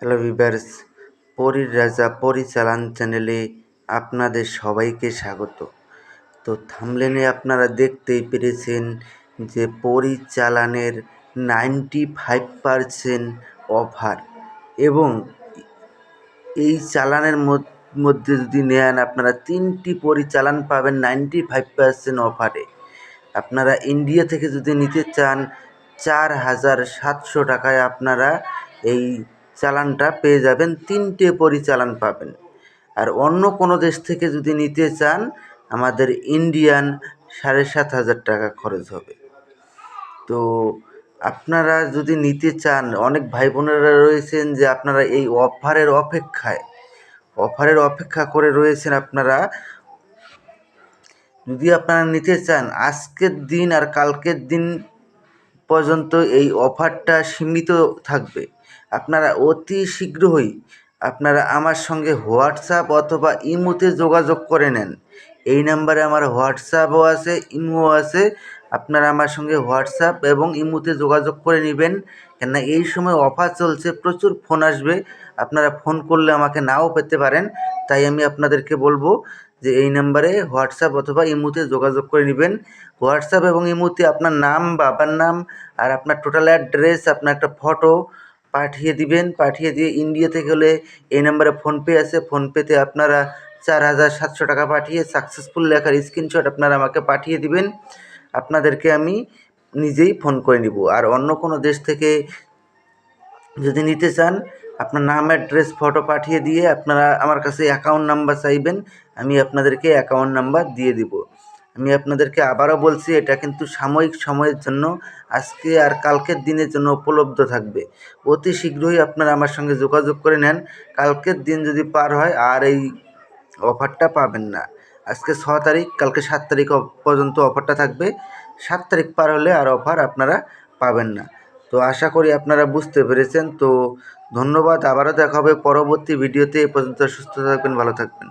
Hello viewers, পরীর রাজা পরিচালন চ্যানেলে আপনাদের সবাইকে স্বাগত। তো থাম্বনেলে আপনারা দেখতেই পেরেছেন যে পরিচালনের 95% অফার, এবং এই চালানের মধ্যে যদি নেন আপনারা 3টি পরিচালন পাবেন 95% অফারে। আপনারা ইন্ডিয়া থেকে যদি নিতে চান 4700 টাকায় আপনারা এই চালানটা পেয়ে যাবেন, 3টে পরিচালন পাবেন। আর অন্য কোনো দেশ থেকে যদি নিতে চান আমাদের ইন্ডিয়ান 7500 টাকা খরচ হবে। তো আপনারা যদি নিতে চান, অনেক ভাই বোনেরা রয়েছেন যে আপনারা এই অফারের অপেক্ষা করে রয়েছেন। আপনারা যদি আপনারা নিতে চান, আজকের দিন আর কালকের দিন পর্যন্ত এই অফারটা সীমিত থাকবে। আপনারা অতি শীঘ্রই আপনারা আমার সঙ্গে হোয়াটসঅ্যাপ অথবা ইমোতে যোগাযোগ করে নেন। এই নাম্বারে আমার হোয়াটসঅ্যাপও আছে, ইমোও আছে। আপনারা আমার সঙ্গে হোয়াটসঅ্যাপ এবং ইমোতে যোগাযোগ করে নেবেন, কেননা এই সময় অফার চলছে, প্রচুর ফোন আসবে। আপনারা ফোন করলে আমাকে নাও পেতে পারেন, তাই আমি আপনাদেরকে বলবো যে এই নাম্বারে হোয়াটসঅ্যাপ অথবা ইমোতে যোগাযোগ করে নেবেন। হোয়াটসঅ্যাপ এবং ইমোতে আপনার নাম, বাবার নাম আর আপনার টোটাল অ্যাড্রেস, আপনার একটা ফটো পাঠিয়ে দিবেন। পাঠিয়ে দিয়ে ইন্ডিয়া থেকে হলে এই নাম্বারে ফোনপে আছে, ফোনপেতে আপনারা 4700 টাকা পাঠিয়ে সাকসেসফুল লেখার স্ক্রিনশট আপনারা আমাকে পাঠিয়ে দিবেন। আপনাদেরকে আমি নিজেই ফোন করে নিব। আর অন্য কোনো দেশ থেকে যদি নিতে চান, আপনার নাম, অ্যাড্রেস, ফটো পাঠিয়ে দিয়ে আপনারা আমার কাছে অ্যাকাউন্ট নাম্বার চাইবেন, আমি আপনাদেরকে অ্যাকাউন্ট নাম্বার দিয়ে দিব। আমি আপনাদেরকে আবারও বলছি, এটা কিন্তু সাময়িক সময়ের জন্য, আজকে আর কালকের দিনের জন্য উপলব্ধ থাকবে। অতি শীঘ্রই আপনারা আমার সঙ্গে যোগাযোগ করে নেন। কালকের দিন যদি পার হয় আর এই অফারটা পাবেন না। আজকে 6 তারিখ, কালকে 7 তারিখ পর্যন্ত অফারটা থাকবে। 7 তারিখ পার হলে আর অফার আপনারা পাবেন না। তো আশা করি আপনারা বুঝতে পেরেছেন। তো ধন্যবাদ, আবারও দেখা হবে পরবর্তী ভিডিওতে। এ পর্যন্ত সুস্থ থাকবেন, ভালো থাকবেন।